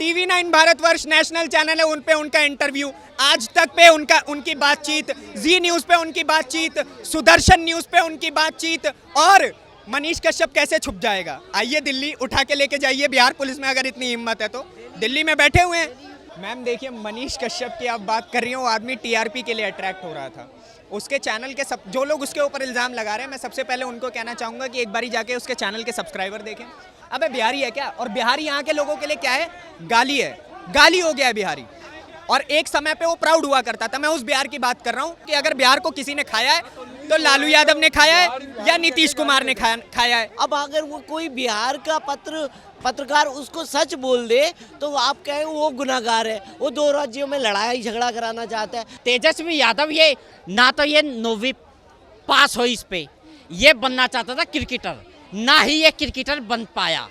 TV9 Bharatvarsh national channel है, उन पे उनका इंटरव्यू, आज तक पे उनकी बातचीत, जी न्यूज़ पे उनकी बातचीत, सुदर्शन न्यूज़ पे उनकी बातचीत, और मनीष कश्यप कैसे छुप जाएगा? आइए दिल्ली उठा के लेके जाइए, बिहार पुलिस में अगर इतनी हिम्मत है तो दिल्ली में बैठे हुए हैं। मैम देखिए, मनीष कश्यप की आप बात कर रही हो, आदमी TRP के लिए अट्रैक्ट हो रहा था। उसके चैनल के सब जो लोग उसके ऊपर इल्ज़ाम लगा रहे हैं, मैं सबसे पहले उनको कहना चाहूँगा कि एक बारी जाके उसके चैनल के सब्सक्राइबर देखें। अबे बिहारी है क्या? और बिहारी यहाँ के लोगों के लिए क्या है? गाली है, गाली हो गया है बिहारी। और एक समय पे वो प्राउड हुआ करता था। मैं उस बिहार की बात कर रहा हूँ कि अगर बिहार को किसी ने खाया है तो लालू यादव ने खाया है या नीतीश कुमार ने खाया है। अब अगर वो कोई बिहार का पत्रकार उसको सच बोल दे तो आप कहें वो गुनाहगार है, वो दो राज्यों में लड़ाई झगड़ा कराना चाहता है। तेजस्वी यादव ये ना तो ये 9वीं पास हो, इस पे ये बनना चाहता था क्रिकेटर, ना ही ये क्रिकेटर बन पाया।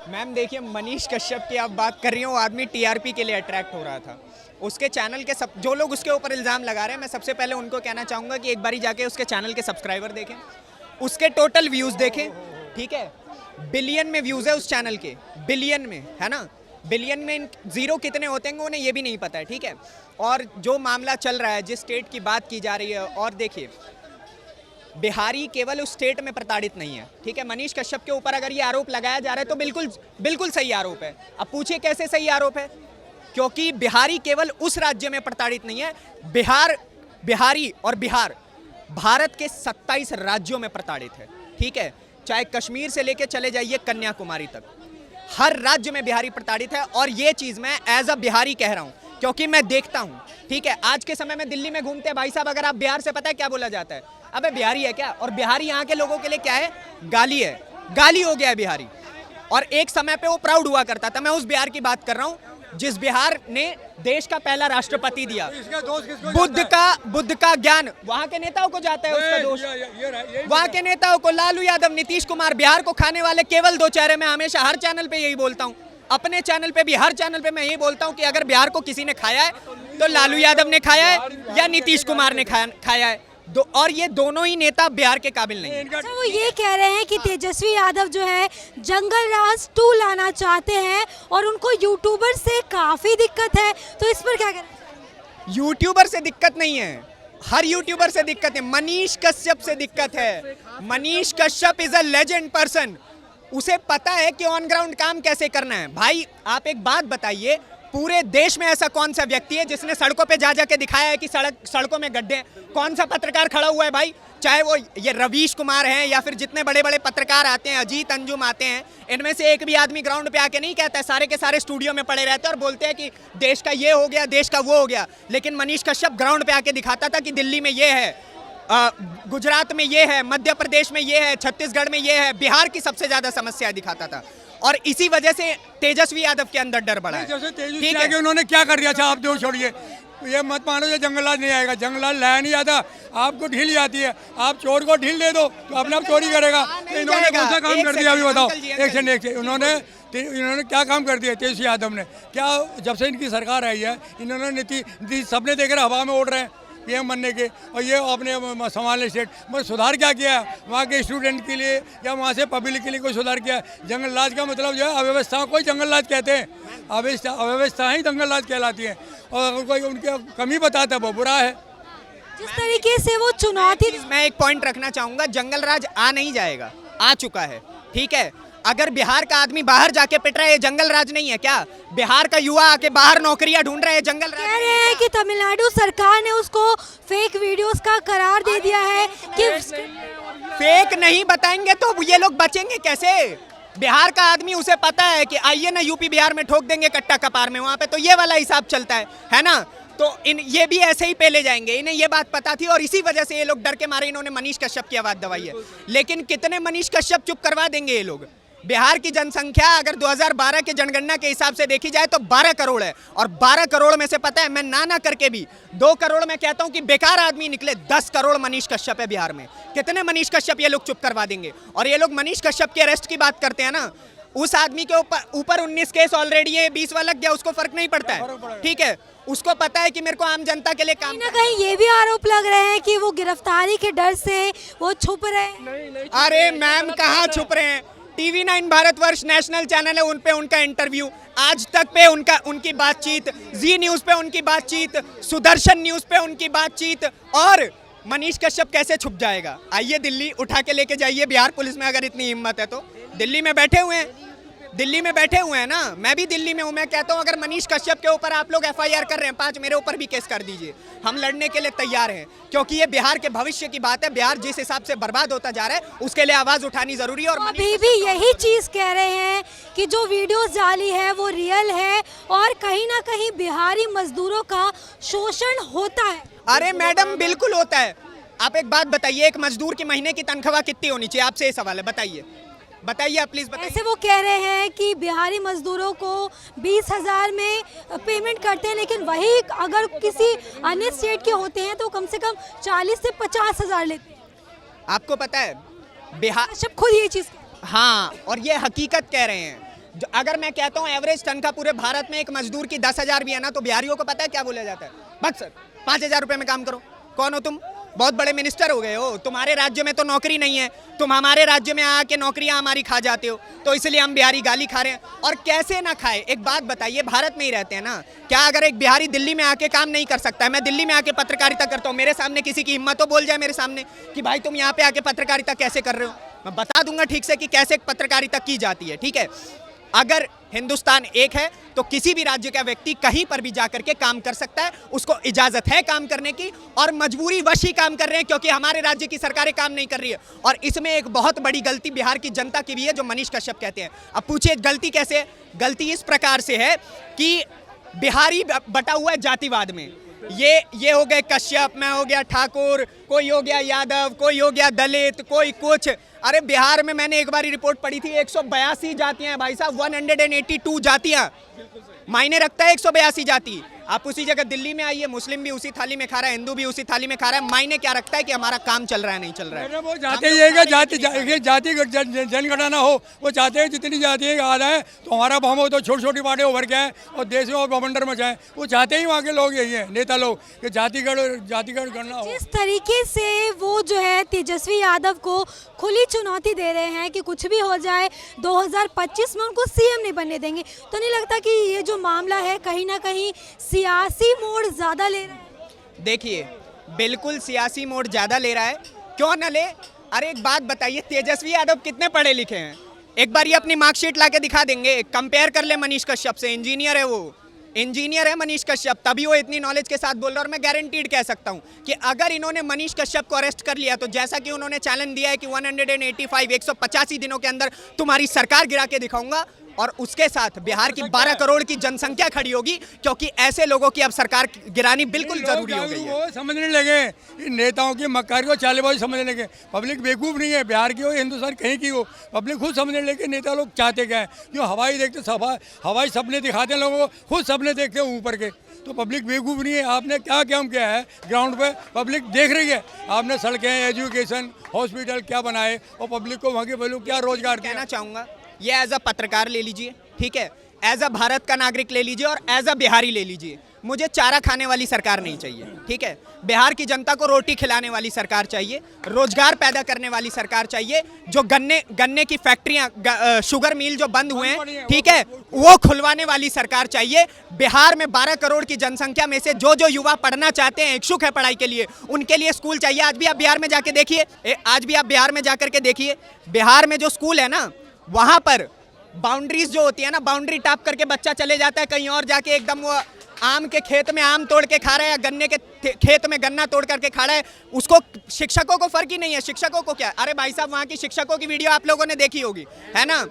मैम देखिए, मनीष कश्यप की आप बात कर रही हो, आदमी TRP के लिए अट्रैक्ट हो रहा था। उसके चैनल के जो लोग उसके ऊपर इल्ज़ाम लगा रहे हैं, मैं सबसे पहले उनको कहना चाहूँगा कि एक बारी जाके उसके चैनल के सब्सक्राइबर देखें, उसके टोटल व्यूज़ देखें, ठीक है? बिलियन में व्यूज़ है उस चैनल के, बिलियन में, है ना? बिलियन में ज़ीरो कितने होते हैं उन्हें ये भी नहीं पता है, ठीक है? और जो मामला चल रहा है, जिस स्टेट की बात की जा रही है, और देखिए बिहारी केवल उस स्टेट में प्रताड़ित नहीं है, ठीक है? मनीष कश्यप के ऊपर अगर ये आरोप लगाया जा रहा है तो बिल्कुल सही आरोप है। अब पूछिए कैसे सही आरोप है? क्योंकि बिहारी केवल उस राज्य में प्रताड़ित नहीं है, बिहारी और बिहार भारत के 27 राज्यों में प्रताड़ित है, ठीक है? चाहे कश्मीर से लेके चले जाइए कन्याकुमारी तक, हर राज्य में बिहारी प्रताड़ित है। और ये चीज़ मैं एज अ बिहारी कह रहा हूँ क्योंकि मैं देखता हूँ, ठीक है? आज के समय में दिल्ली में घूमते हैं भाई साहब, अगर आप बिहार से, पता है क्या बोला जाता है? अबे बिहारी है क्या? और बिहारी यहाँ के लोगों के लिए क्या है? गाली है, गाली हो गया है बिहारी। और एक समय पे वो प्राउड हुआ करता था। मैं उस बिहार की बात कर रहा हूँ जिस बिहार ने देश का पहला राष्ट्रपति दिया। बुद्ध का ज्ञान वहाँ के नेताओं को जाता है, उसका दोष वहाँ के नेताओं को, लालू यादव, नीतीश कुमार, बिहार को खाने वाले केवल दो चेहरे। मैं हमेशा हर चैनल पे यही बोलता हूँ, अपने चैनल पे भी, हर चैनल पे मैं यही बोलता हूँ कि अगर बिहार को किसी ने खाया है तो लालू यादव ने खाया है या नीतीश कुमार ने खाया है। और ये दोनों ही नेता बिहार के काबिल नहीं है। अच्छा, वो ये कह रहे हैं कि तेजस्वी यादव जो है जंगल राज 2 लाना चाहते हैं और उनको यूट्यूबर से काफी दिक्कत है, तो इस पर क्या करें? यूट्यूबर से दिक्कत नहीं है, हर यूट्यूबर से दिक्कत है, मनीष कश्यप से दिक्कत है। Manish Kashyap is a legend person, उसे पता है कि ऑन ग्राउंड काम कैसे करना है। भाई आप एक बात बताइए, पूरे देश में ऐसा कौन सा व्यक्ति है जिसने सड़कों पे जा के दिखाया है कि सड़कों में गड्ढे हैं? कौन सा पत्रकार खड़ा हुआ है भाई? चाहे वो ये रवीश कुमार हैं या फिर जितने बड़े बड़े पत्रकार आते हैं, अजीत अंजुम आते हैं, इनमें से एक भी आदमी ग्राउंड पे आके नहीं कहता है। सारे के सारे स्टूडियो में पड़े रहते हैं और बोलते हैं कि देश का ये हो गया, देश का वो हो गया। लेकिन मनीष कश्यप ग्राउंड पे आके दिखाता था कि दिल्ली में ये है, गुजरात में ये है, मध्य प्रदेश में ये है, छत्तीसगढ़ में ये है, बिहार की सबसे ज्यादा समस्या दिखाता था। और इसी वजह से तेजस्वी यादव के अंदर डर बढ़ा है। जैसे तेजस्वी यादव उन्होंने क्या कर दिया? अच्छा आप दो छोड़िए, ये मत मानो ये जंगलराज नहीं आएगा, जंगलराज लाया नहीं आता, आपको ढील जाती है। आप चोर को ढील दे दो तो अपने आप चोरी करेगा। तो इन्होंने कौन सा काम कर दिया अभी बताओ? एक सेकंड, इन्होंने क्या काम कर दिया तेजस्वी यादव ने? क्या जब से इनकी सरकार आई है, इन्होंने नीति सबने देख रहे हवा में उड़ रहे हैं PM बनने के, और ये अपने संभालने स्टेट में सुधार क्या किया है वहाँ के स्टूडेंट के लिए या वहाँ से पब्लिक के लिए कोई सुधार किया है? जंगल राज का मतलब जो है अव्यवस्था को ही जंगल राज कहते हैं। अव्यवस्था ही जंगल राज कहलाती है, और अगर कोई उनकी कमी बताता है वो बुरा है। जिस तरीके से वो चुनौती, मैं एक पॉइंट रखना चाहूँगा, जंगल राज आ नहीं जाएगा, आ चुका है, ठीक है? अगर बिहार का आदमी बाहर जाके पिट रहा है, जंगल राज नहीं है क्या? बिहार का युवा आके बाहर नौकरियां ढूंढ रहे हैं, जंगल राज कह रहे हैं कि तमिलनाडु सरकार ने उसको फेक वीडियोस का करार दे दिया है कि फेक नहीं बताएंगे तो ये लोग बचेंगे कैसे? बिहार का आदमी, उसे पता है कि आइए ना यूपी बिहार में ठोक देंगे कट्टा कपार में, वहां पे तो ये वाला हिसाब चलता है ना? तो ये भी ऐसे ही पेले जाएंगे, इन्हें ये बात पता थी और इसी वजह से ये लोग डर के मारे इन्होंने मनीष कश्यप की आवाज दबाई है। लेकिन कितने मनीष कश्यप चुप करवा देंगे ये लोग? बिहार की जनसंख्या अगर 2012 के जनगणना के हिसाब से देखी जाए तो 12 करोड़ है, और 12 करोड़ में से पता है, मैं ना करके भी 2 करोड़ में कहता हूं कि बेकार आदमी निकले, 10 करोड़ मनीष कश्यप है बिहार में। कितने मनीष कश्यप ये लोग चुप करवा देंगे? और ये लोग मनीष कश्यप के अरेस्ट की बात करते हैं ना, उस आदमी के ऊपर 19 केस ऑलरेडी है, 20 वाला लग गया, उसको फर्क नहीं पड़ता है, ठीक है? उसको पता है कि मेरे को आम जनता के लिए काम कहीं ना कहीं ये भी आरोप लग रहे हैं कि वो गिरफ्तारी के डर से वो छुप रहे हैं। अरे मैम कहाँ छुप रहे हैं? टीवी 9 भारतवर्ष नेशनल चैनल है, उन पे उनका इंटरव्यू, आज तक पे उनकी बातचीत, जी न्यूज़ पे उनकी बातचीत, सुदर्शन न्यूज़ पे उनकी बातचीत, और मनीष कश्यप कैसे छुप जाएगा? आइए दिल्ली उठा के लेके जाइए, बिहार पुलिस में अगर इतनी हिम्मत है तो। दिल्ली में बैठे हुए हैं, दिल्ली में बैठे हुए हैं ना, मैं भी दिल्ली में हूँ। मैं कहता हूँ अगर मनीष कश्यप के ऊपर आप लोग FIR कर रहे हैं 5, मेरे ऊपर भी केस कर दीजिए, हम लड़ने के लिए तैयार हैं, क्योंकि ये बिहार के भविष्य की बात है। बिहार जिस हिसाब से बर्बाद होता जा रहा है उसके लिए आवाज उठानी जरूरी है। और अभी भी यही चीज कह रहे हैं कि जो वीडियोस डाली है वो रियल है और कहीं ना कहीं बिहारी मजदूरों का शोषण होता है। अरे मैडम बिल्कुल होता है। आप एक बात बताइए, एक मजदूर की महीने की तनख्वाह कितनी होनी चाहिए? आपसे ये सवाल है, बताइए बताइए, आप प्लीज बताइए। ऐसे वो कह रहे हैं कि बिहारी मजदूरों को 20,000 में पेमेंट करते हैं, लेकिन वही अगर किसी अन्य स्टेट के होते हैं तो कम से कम 40 से 50,000 लेते हैं। आपको पता है बिहार सब खुद ये चीज, हाँ, और ये हकीकत कह रहे हैं। अगर मैं कहता हूँ एवरेज तनख्वाह पूरे भारत में एक मजदूर की 10,000 भी है ना, तो बिहारियों को पता है क्या बोला जाता है? बस सर 5,000 रुपये में काम करो। कौन हो तुम? बहुत बड़े मिनिस्टर हो गए हो, तुम्हारे राज्य में तो नौकरी नहीं है, तुम हमारे राज्य में आके नौकरियां हमारी खा जाते हो, तो इसलिए हम बिहारी गाली खा रहे हैं। और कैसे ना खाए? एक बात बताइए, भारत में ही रहते हैं ना, क्या अगर एक बिहारी दिल्ली में आके काम नहीं कर सकता है? मैं दिल्ली में आके पत्रकारिता करता हूँ, मेरे सामने किसी की हिम्मत तो बोल जाए मेरे सामने कि भाई तुम यहाँ पे आके पत्रकारिता कैसे कर रहे हो, मैं बता दूंगा ठीक से कि कैसे पत्रकारिता की जाती है। ठीक है, अगर हिंदुस्तान एक है तो किसी भी राज्य का व्यक्ति कहीं पर भी जाकर के काम कर सकता है, उसको इजाजत है काम करने की, और मजबूरी वश ही काम कर रहे हैं क्योंकि हमारे राज्य की सरकारें काम नहीं कर रही है। और इसमें एक बहुत बड़ी गलती बिहार की जनता की भी है, जो मनीष कश्यप कहते हैं। अब पूछिए गलती कैसे है? गलती इस प्रकार से है कि बिहारी बटा हुआ है जातिवाद में। ये हो गए कश्यप, मैं हो गया ठाकुर, कोई हो गया यादव, कोई हो गया दलित, कोई कुछ। अरे बिहार में मैंने एक बार रिपोर्ट पढ़ी थी, 182 जातियां हैं भाई साहब, 182 जातियां। मायने रखता है 182 जाति? आप उसी जगह दिल्ली में आइए, मुस्लिम भी उसी थाली में खा रहा है, हिंदू भी उसी थाली में खा रहा है। मायने क्या रखता है कि हमारा काम चल रहा है नहीं चल रहा है? वो चाहते ही है कि जाति जनगणना हो, वो चाहते हैं जितनी जाति आ जाए तो हमारा बम हो, तो छोटी छोटी बातें उभर के आए और देश में और बवंडर मचाएं। वो चाहते ही वहाँ के लोग यही है, नेता लोग, कि जातिगढ़ गणना हो। जिस तरीके से वो जो है तेजस्वी यादव को खुली चुनौती दे रहे हैं कि कुछ भी हो जाए 2025 में उनको CM नहीं बनने देंगे, तो नहीं लगता कि ये जो मामला है कहीं ना कहीं सियासी मोड़ ज्यादा ले रहा है? देखिए बिल्कुल सियासी मोड़ ज्यादा ले रहा है, क्यों न ले। अरे एक बात बताइए, तेजस्वी यादव कितने पढ़े लिखे हैं? एक बार ये अपनी मार्कशीट ला के दिखा देंगे, कंपेयर कर ले मनीष कश्यप से। इंजीनियर है वो, इंजीनियर है मनीष कश्यप, तभी वो इतनी नॉलेज के साथ बोल रहा है। और मैं गारंटीड कह सकता हूं कि अगर इन्होंने मनीष कश्यप को अरेस्ट कर लिया तो जैसा कि उन्होंने चैलेंज दिया है कि 185 दिनों के अंदर तुम्हारी सरकार गिरा के दिखाऊंगा, और उसके साथ बिहार की 12 करोड़ की जनसंख्या खड़ी होगी, क्योंकि ऐसे लोगों की अब सरकार गिरानी बिल्कुल जरूरी हो गई है। वो समझने लगे इन नेताओं की मक्कारी को चालेबाजी समझने लगे। पब्लिक बेवकूफ़ नहीं है, बिहार की हो हिंदुस्तान कहीं की हो, पब्लिक खुद समझने लगे नेता लोग चाहते क्या है। क्यों हवाई देखते, हवाई सपने दिखाते हैं लोगों को, खुद सपने देखते हैं ऊपर के, तो पब्लिक बेवकूफ़ नहीं है। आपने क्या काम किया है ग्राउंड पे, पब्लिक देख रही है। आपने सड़कें, एजुकेशन, हॉस्पिटल क्या बनाए, और पब्लिक को वहाँ के लोग क्या रोजगार कहना चाहूँगा, ये एज अ पत्रकार ले लीजिए, ठीक है, एज अ भारत का नागरिक ले लीजिए, और एज अ बिहारी ले लीजिए। मुझे चारा खाने वाली सरकार नहीं चाहिए, ठीक है। बिहार की जनता को रोटी खिलाने वाली सरकार चाहिए, रोजगार पैदा करने वाली सरकार चाहिए। जो गन्ने की फैक्ट्रियां, शुगर मिल जो बंद हुए हैं, ठीक है, वो खुलवाने वाली सरकार चाहिए। बिहार में 12 करोड़ की जनसंख्या में से जो युवा पढ़ना चाहते हैं, इच्छुक है पढ़ाई के लिए, उनके लिए स्कूल चाहिए। आज भी आप बिहार में जाके देखिए, बिहार में जो स्कूल है ना, वहां पर बाउंड्रीज जो होती है ना, बाउंड्री टाप करके बच्चा चले जाता है कहीं और जाके, एकदम वो आम के खेत में आम तोड़ के खा रहा है या गन्ने के खेत में गन्ना तोड़ करके खा रहा है। उसको शिक्षकों को फर्क ही नहीं है। शिक्षकों को क्या, अरे भाई साहब वहाँ की शिक्षकों की वीडियो आप लोगों ने देखी होगी, है ना।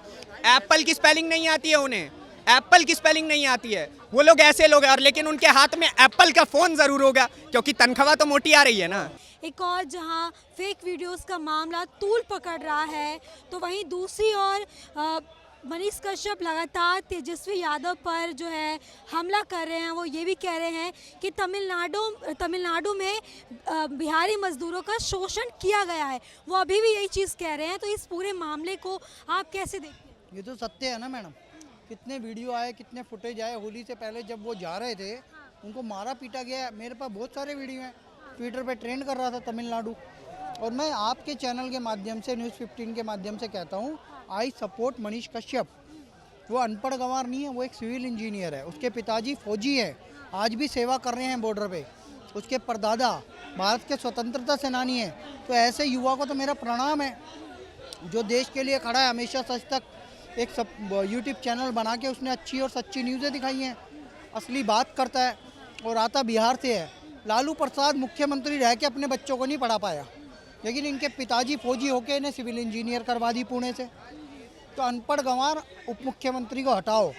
एप्पल की स्पेलिंग नहीं आती है उन्हें, एप्पल की स्पेलिंग नहीं आती है। वो लोग ऐसे लोग हैं, और लेकिन उनके हाथ में एप्पल का फ़ोन ज़रूर होगा, क्योंकि तनख्वाह तो मोटी आ रही है ना। एक और जहां फेक वीडियोस का मामला तूल पकड़ रहा है, तो वहीं दूसरी ओर मनीष कश्यप लगातार तेजस्वी यादव पर जो है हमला कर रहे हैं। वो ये भी कह रहे हैं कि तमिलनाडु में बिहारी मजदूरों का शोषण किया गया है। वो अभी भी यही चीज़ कह रहे हैं। तो इस पूरे मामले को आप कैसे देखते हैं? ये तो सत्य है ना मैडम, कितने वीडियो आए, कितने फुटेज आए। होली से पहले जब वो जा रहे थे उनको मारा पीटा गया। मेरे पास बहुत सारे वीडियो हैं, ट्विटर पे ट्रेंड कर रहा था तमिलनाडु। और मैं आपके चैनल के माध्यम से, न्यूज़ 15 के माध्यम से कहता हूँ, आई सपोर्ट मनीष कश्यप। वो अनपढ़ गंवार नहीं है, वो एक सिविल इंजीनियर है। उसके पिताजी फौजी हैं, आज भी सेवा कर रहे हैं बॉर्डर पे। उसके परदादा भारत के स्वतंत्रता सेनानी हैं। तो ऐसे युवा को तो मेरा प्रणाम है, जो देश के लिए खड़ा है। हमेशा सच तक एक यूट्यूब चैनल बना के उसने अच्छी और सच्ची न्यूज़ें दिखाई हैं, असली बात करता है और आता बिहार से है। लालू प्रसाद मुख्यमंत्री रह के अपने बच्चों को नहीं पढ़ा पाया, लेकिन इनके पिताजी फौजी होके इन्हें सिविल इंजीनियर करवा दी पुणे से। तो अनपढ़ गंवार उप मुख्यमंत्री को हटाओ,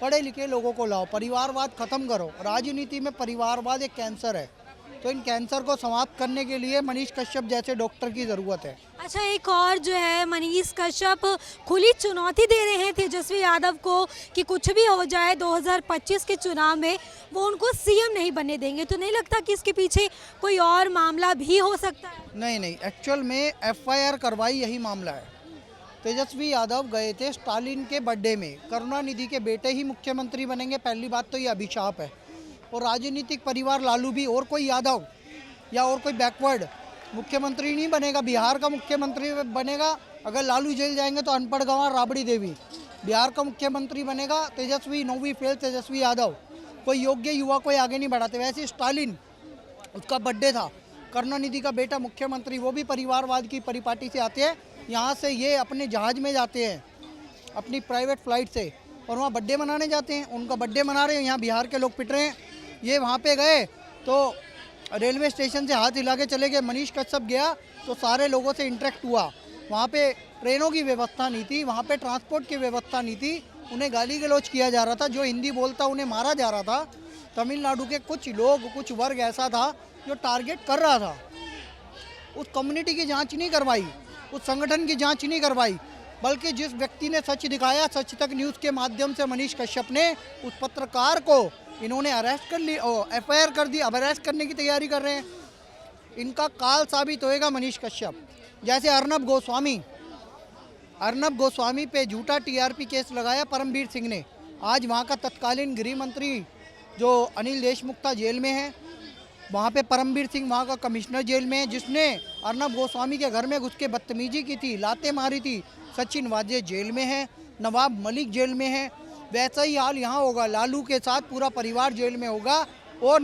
पढ़े लिखे लोगों को लाओ, परिवारवाद खत्म करो। राजनीति में परिवारवाद एक कैंसर है, तो इन कैंसर को समाप्त करने के लिए मनीष कश्यप जैसे डॉक्टर की ज़रूरत है। अच्छा, एक और जो है, मनीष कश्यप खुली चुनौती दे रहे हैं तेजस्वी यादव को कि कुछ भी हो जाए 2025 के चुनाव में वो उनको सीएम नहीं बनने देंगे। तो नहीं लगता कि इसके पीछे कोई और मामला भी हो सकता है? नहीं, एक्चुअल में FIR करवाई यही मामला है। तेजस्वी यादव गए थे स्टालिन के बर्थडे में, करुणानिधि के बेटे ही मुख्यमंत्री बनेंगे, पहली बात तो ये अभिशाप है। और राजनीतिक परिवार लालू भी, और कोई यादव या और कोई बैकवर्ड मुख्यमंत्री नहीं बनेगा, बिहार का मुख्यमंत्री बनेगा। अगर लालू जेल जाएंगे तो अनपढ़ गंवार राबड़ी देवी बिहार का मुख्यमंत्री बनेगा। तेजस्वी, 9वीं फेल तेजस्वी यादव, कोई योग्य युवा कोई आगे नहीं बढ़ाते। वैसे स्टालिन, उसका बर्थडे था, करुणानिधि का बेटा मुख्यमंत्री, वो भी परिवारवाद की परिपाटी से आते हैं। यहाँ से ये अपने जहाज़ में जाते हैं, अपनी प्राइवेट फ्लाइट से, और वहाँ बर्थडे मनाने जाते हैं। उनका बर्थडे मना रहे हैं, यहाँ बिहार के लोग पिट रहे हैं। ये वहाँ पे गए तो रेलवे स्टेशन से हाथ हिला के चले गए। मनीष कश्यप गया तो सारे लोगों से इंटरेक्ट हुआ। वहाँ पे ट्रेनों की व्यवस्था नहीं थी, वहाँ पे ट्रांसपोर्ट की व्यवस्था नहीं थी। उन्हें गाली गलौज किया जा रहा था, जो हिंदी बोलता उन्हें मारा जा रहा था। तमिलनाडु के कुछ लोग, कुछ वर्ग ऐसा था जो टारगेट कर रहा था। उस कम्युनिटी की जांच नहीं करवाई, उस संगठन की जांच नहीं करवाई, बल्कि जिस व्यक्ति ने सच दिखाया, सच तक न्यूज़ के माध्यम से मनीष कश्यप ने, उस पत्रकार को इन्होंने अरेस्ट कर ली, FIR कर दी। अब अरेस्ट करने की तैयारी कर रहे हैं। इनका काल साबित होएगा मनीष कश्यप। जैसे अर्नब गोस्वामी पे झूठा TRP केस लगाया परमवीर सिंह ने। आज वहाँ का तत्कालीन गृह मंत्री जो अनिल देशमुख था जेल में है, वहाँ पे परमवीर सिंह वहाँ का कमिश्नर जेल में है, जिसने अर्नब गोस्वामी के घर में घुस के बदतमीजी की थी, लातें मारी थी। सचिन वाजे जेल में है, नवाब मलिक जेल में है। वैसा ही हाल यहाँ होगा, लालू के साथ पूरा परिवार जेल में होगा। और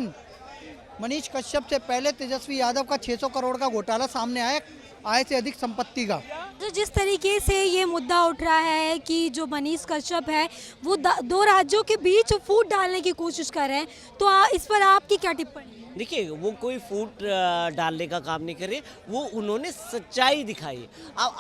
मनीष कश्यप से पहले तेजस्वी यादव का 600 करोड़ का घोटाला सामने आया, आय से अधिक संपत्ति का। तो जिस तरीके से ये मुद्दा उठ रहा है कि जो मनीष कश्यप है वो दो राज्यों के बीच फूट डालने की कोशिश कर रहे हैं, तो इस पर आपकी क्या टिप्पणी? देखिए, वो कोई फूट डालने का काम नहीं करे, वो उन्होंने सच्चाई दिखाई। अब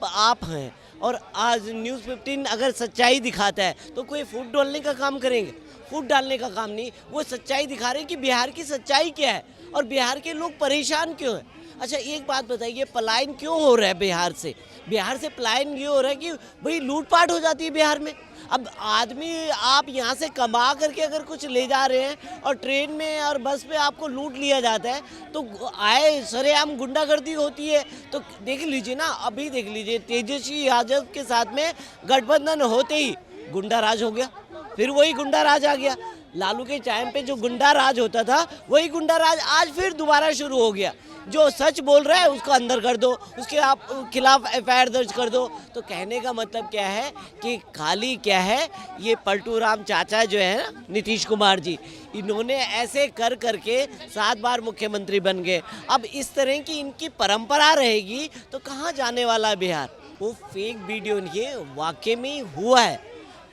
आप हैं, और आज न्यूज़ 15 अगर सच्चाई दिखाता है तो कोई फूट डालने का काम करेंगे? फूट डालने का काम नहीं, वो सच्चाई दिखा रहे हैं कि बिहार की सच्चाई क्या है और बिहार के लोग परेशान क्यों हैं। अच्छा, एक बात बताइए, पलायन क्यों हो रहा है बिहार से? बिहार से पलायन ये हो रहा है कि भाई लूटपाट हो जाती है बिहार में। अब आदमी, आप यहाँ से कमा करके अगर कुछ ले जा रहे हैं और ट्रेन में और बस में आपको लूट लिया जाता है, तो आए सरेआम गुंडागर्दी होती है। तो देख लीजिए ना, अभी देख लीजिए, तेजस्वी यादव के साथ में गठबंधन होते ही गुंडा राज हो गया, फिर वही गुंडा राज आ गया। लालू के टाइम पे जो गुंडा राज होता था, वही गुंडा राज आज फिर दोबारा शुरू हो गया। जो सच बोल रहा है उसको अंदर कर दो, उसके आप खिलाफ FIR दर्ज कर दो। तो कहने का मतलब क्या है कि खाली क्या है, ये पलटू राम चाचा जो है ना, नीतीश कुमार जी, इन्होंने ऐसे कर करके 7 बार मुख्यमंत्री बन गए। अब इस तरह की इनकी परंपरा रहेगी तो कहाँ जाने वाला है बिहार? वो फेक वीडियो नहीं है, वाकई में हुआ है।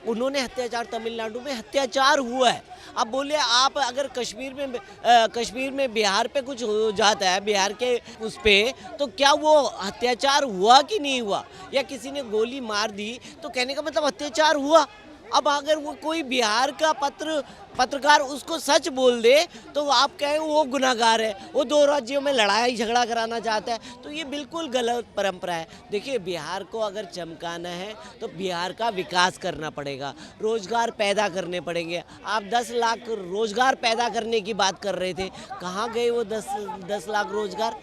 उन्होंने अत्याचार, तमिलनाडु में अत्याचार हुआ है। अब बोले आप अगर कश्मीर में बिहार पे कुछ हो जाता है, बिहार के उस पे, तो क्या वो अत्याचार हुआ कि नहीं हुआ? या किसी ने गोली मार दी तो कहने का मतलब अत्याचार हुआ? अब अगर वो कोई बिहार का पत्रकार उसको सच बोल दे तो आप कहें वो गुनाहगार है, वो 2 राज्यों में लड़ाई झगड़ा कराना चाहता है, तो ये बिल्कुल गलत परंपरा है। देखिए, बिहार को अगर चमकाना है तो बिहार का विकास करना पड़ेगा, रोजगार पैदा करने पड़ेंगे। आप 10 लाख रोजगार पैदा करने की बात कर रहे थे, कहाँ गए वो 10 लाख रोजगार?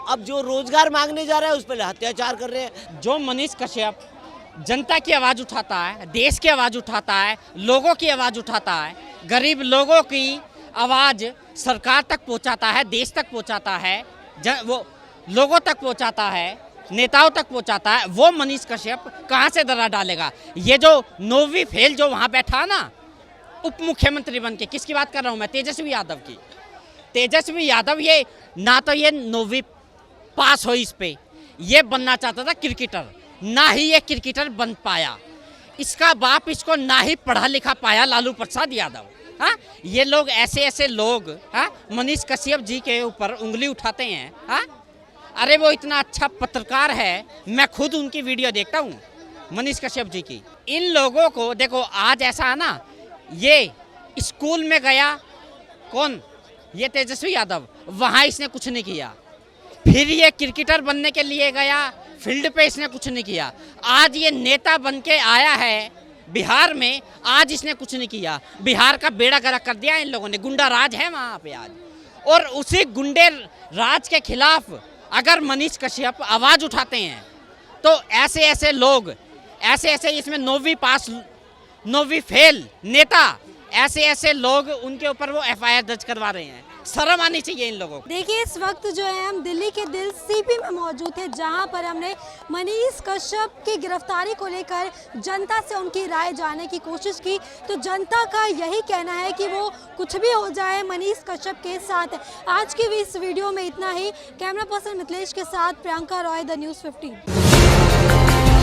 अब जो रोजगार मांगने जा रहा है उस पर अत्याचार कर रहे हैं। जो मनीष कश्यप जनता की आवाज़ उठाता है, देश की आवाज़ उठाता है, लोगों की आवाज़ उठाता है, गरीब लोगों की आवाज़ सरकार तक पहुंचाता है, देश तक पहुंचाता है, वो लोगों तक पहुंचाता है, नेताओं तक पहुंचाता है, वो मनीष कश्यप कहाँ से दरार डालेगा। ये जो 9वीं फेल जो वहाँ बैठा ना उप मुख्यमंत्री बन के, किसकी बात कर रहा हूँ मैं? तेजस्वी यादव की। तेजस्वी यादव ये ना तो ये 9वीं पास हो इस पे, ये बनना चाहता था क्रिकेटर, ना ही ये क्रिकेटर बन पाया। इसका बाप इसको ना ही पढ़ा लिखा पाया, लालू प्रसाद यादव। हाँ, ये लोग ऐसे लोग हाँ मनीष कश्यप जी के ऊपर उंगली उठाते हैं। हाँ, अरे वो इतना अच्छा पत्रकार है, मैं खुद उनकी वीडियो देखता हूँ मनीष कश्यप जी की। इन लोगों को देखो आज ऐसा है ना, ये स्कूल में गया कौन? ये तेजस्वी यादव, वहाँ इसने कुछ नहीं किया। फिर ये क्रिकेटर बनने के लिए गया, फील्ड पे इसने कुछ नहीं किया। आज ये नेता बन के आया है बिहार में, आज इसने कुछ नहीं किया। बिहार का बेड़ा गर्क कर दिया इन लोगों ने, गुंडा राज है वहाँ पे आज। और उसी गुंडे राज के खिलाफ अगर मनीष कश्यप आवाज़ उठाते हैं तो ऐसे लोग, ऐसे इसमें 9वीं पास 9वीं फेल नेता, ऐसे लोग उनके ऊपर वो FIR दर्ज करवा रहे हैं। शर्म आनी चाहिए इन लोगों को। देखिए इस वक्त जो है हम दिल्ली के दिल CP में मौजूद थे, जहां पर हमने मनीष कश्यप की गिरफ्तारी को लेकर जनता से उनकी राय जानने की कोशिश की। तो जनता का यही कहना है कि वो कुछ भी हो जाए मनीष कश्यप के साथ। आज की भी इस वीडियो में इतना ही। कैमरा पर्सन मिथिलेश के साथ प्रियंका रॉय, द न्यूज़ 15।